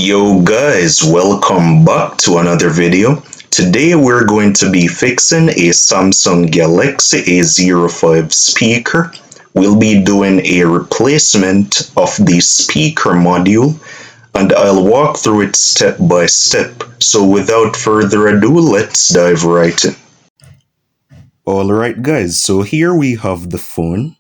Yo guys, welcome back to another video. Today we're going to be fixing a Samsung Galaxy A05 speaker. We'll be doing a replacement of the speaker module and I'll walk through it step by step. So without further ado, let's dive right in. Alright guys, so here we have the phone.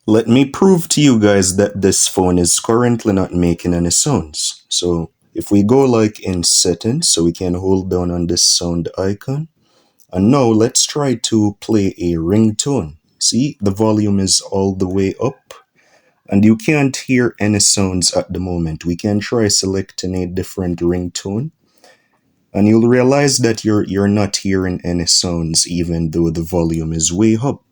Let me prove to you guys that this phone is currently not making any sounds. So if we go like in settings, so we can hold down on this sound icon. And now let's try to play a ringtone. See, the volume is all the way up. And you can't hear any sounds at the moment. We can try selecting a different ringtone. And you'll realize that you're not hearing any sounds even though the volume is way up.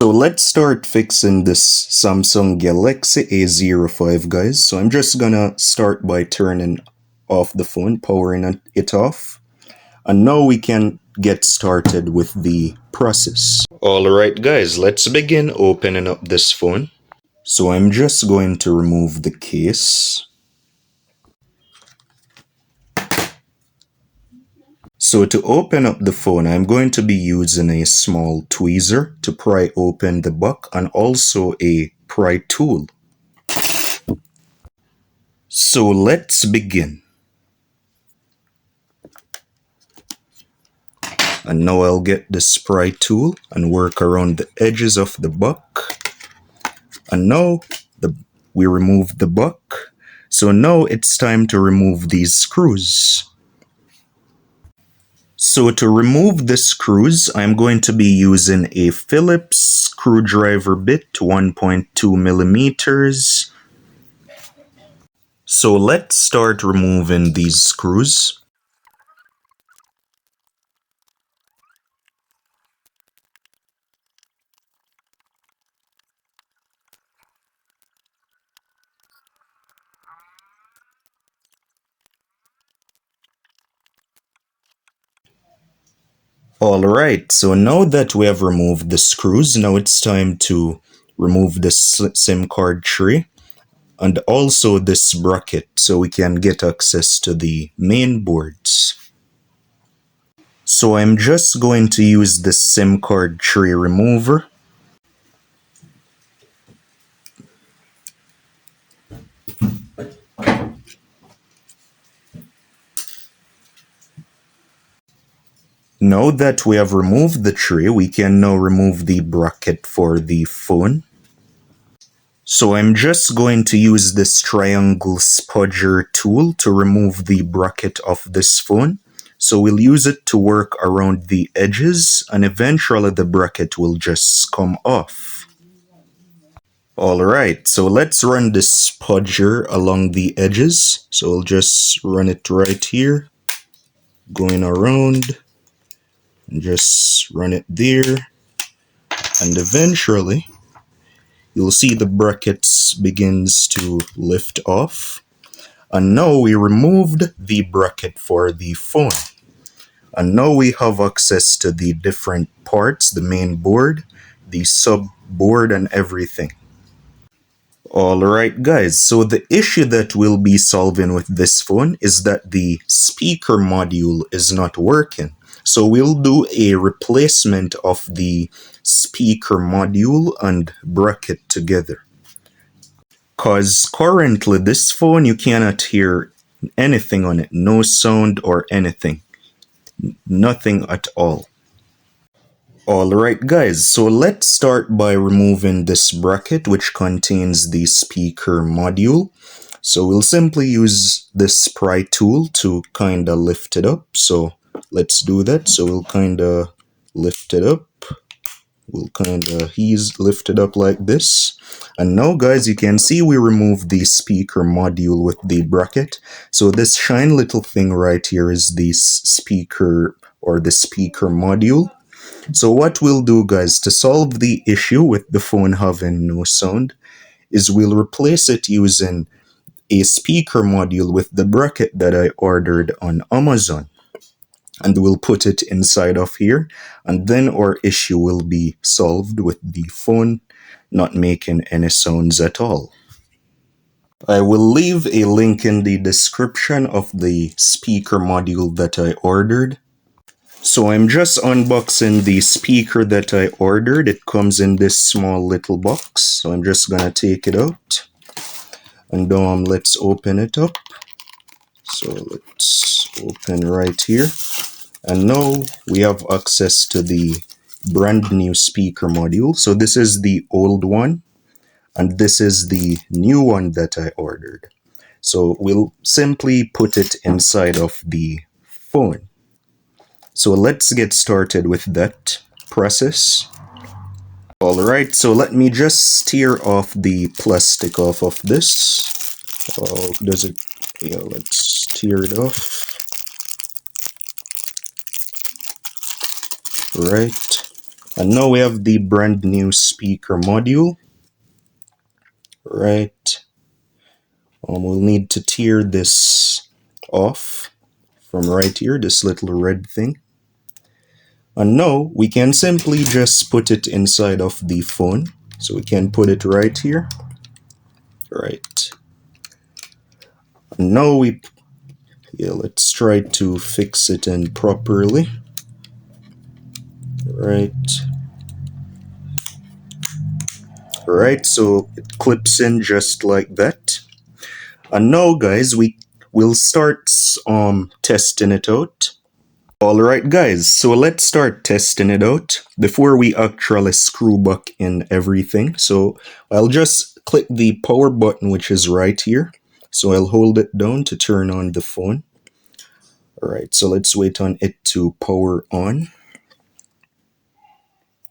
So let's start fixing this Samsung Galaxy A05 guys. So I'm just gonna start by turning off the phone, powering it off. And now we can get started with the process. Alright guys, let's begin opening up this phone. So I'm just going to remove the case. So to open up the phone, I'm going to be using a small tweezer to pry open the back and also a pry tool. So let's begin. And now I'll get this pry tool and work around the edges of the back. And now we removed the back. So now it's time to remove these screws. So to remove the screws, I'm going to be using a Phillips screwdriver bit, 1.2 millimeters. So let's start removing these screws. Alright, so now that we have removed the screws, now it's time to remove the SIM card tray and also this bracket so we can get access to the main boards. So I'm just going to use the SIM card tray remover. Now that we have removed the tray, we can now remove the bracket for the phone. So I'm just going to use this triangle spudger tool to remove the bracket of this phone. So we'll use it to work around the edges and eventually the bracket will just come off. Alright, so let's run this spudger along the edges. So we'll just run it right here, going around. And just run it there, and eventually you'll see the brackets begins to lift off. And now we removed the bracket for the phone, and now we have access to the different parts, the main board, the sub board, and everything. Alright guys, so the issue that we'll be solving with this phone is that the speaker module is not working. So we'll do a replacement of the speaker module and bracket together. Cause currently this phone you cannot hear anything on it, no sound or anything, nothing at all. Alright guys, so let's start by removing this bracket which contains the speaker module. So we'll simply use this pry tool to kinda lift it up. So let's do that. So we'll kinda lift it up. We'll kinda lift it up like this. And now guys, you can see we removed the speaker module with the bracket. So this shiny little thing right here is the speaker or the speaker module. So what we'll do guys to solve the issue with the phone having no sound is we'll replace it using a speaker module with the bracket that I ordered on Amazon. And we'll put it inside of here, and then our issue will be solved with the phone not making any sounds at all. I will leave a link in the description of the speaker module that I ordered. So I'm just unboxing the speaker that I ordered. It comes in this small little box. So I'm just gonna take it out. And let's open it up. So let's open right here. And now we have access to the brand new speaker module. So this is the old one. And this is the new one that I ordered. So we'll simply put it inside of the phone. So let's get started with that process. Alright, so let me just tear off the plastic off of this. Oh, does it? Yeah, let's tear it off. Right. And now we have the brand new speaker module. Right. We'll need to tear this off from right here, this little red thing. And now we can simply just put it inside of the phone. So we can put it right here. Right. And now let's try to fix it in properly. Right. Right, so it clips in just like that. And now guys, we will start testing it out. Alright guys, so let's start testing it out before we actually screw back in everything. So I'll just click the power button, which is right here. So I'll hold it down to turn on the phone. Alright, so let's wait on it to power on.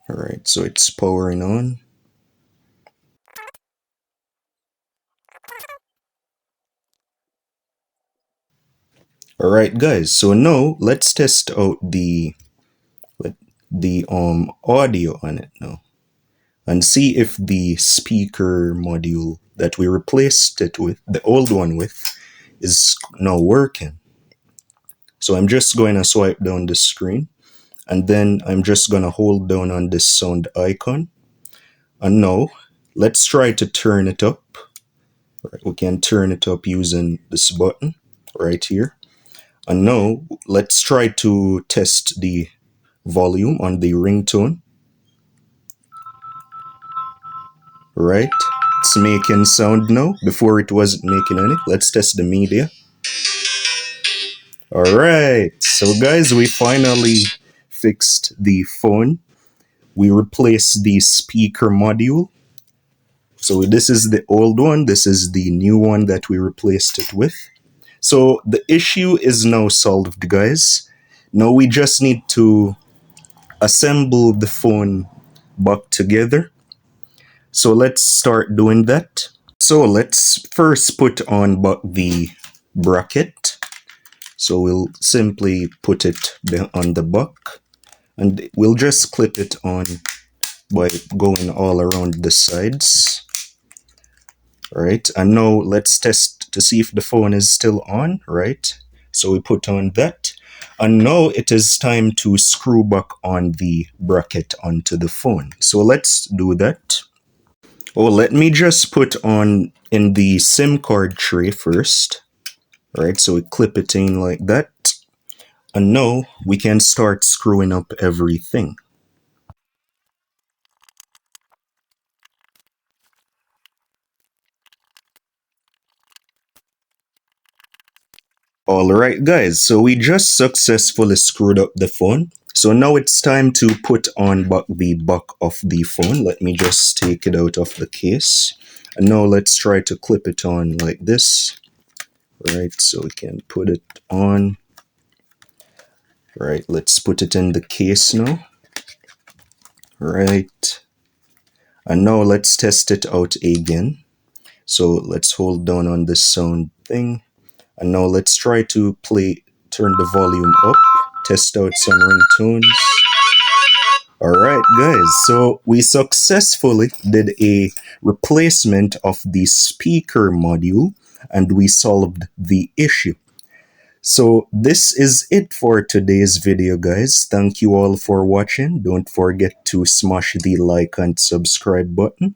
Alright, so it's powering on. Alright guys, so now let's test out the audio on it now and see if the speaker module that we replaced it with, the old one with, is now working. So I'm just going to swipe down the screen and then I'm just going to hold down on this sound icon. And now let's try to turn it up. Right, we can turn it up using this button right here. And now let's try to test the volume on the ringtone. Right, it's making sound now. Before it wasn't making any. Let's test the media. Alright, so guys, we finally fixed the phone. We replaced the speaker module. So this is the old one, this is the new one that we replaced it with. So the issue is now solved, guys. Now we just need to assemble the phone back together. So let's start doing that. So let's first put on back the bracket. So we'll simply put it on the back and we'll just clip it on by going all around the sides. Right, and now let's test to see if the phone is still on. Right, so we put on that, and now it is time to screw back on the bracket onto the phone. So let's do that. Oh, let me just put on in the SIM card tray first. Right, so we clip it in like that, and now we can start screwing up everything. Alright guys, so we just successfully screwed up the phone. So now it's time to put on back the back of the phone. Let me just take it out of the case. And now let's try to clip it on like this. Right, so we can put it on. Right, let's put it in the case now. Right. And now let's test it out again. So let's hold down on this sound thing. And now let's try to turn the volume up, test out some ringtones. Alright guys, so we successfully did a replacement of the speaker module and we solved the issue. So this is it for today's video guys. Thank you all for watching. Don't forget to smash the like and subscribe button.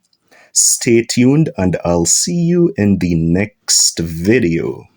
Stay tuned and I'll see you in the next video.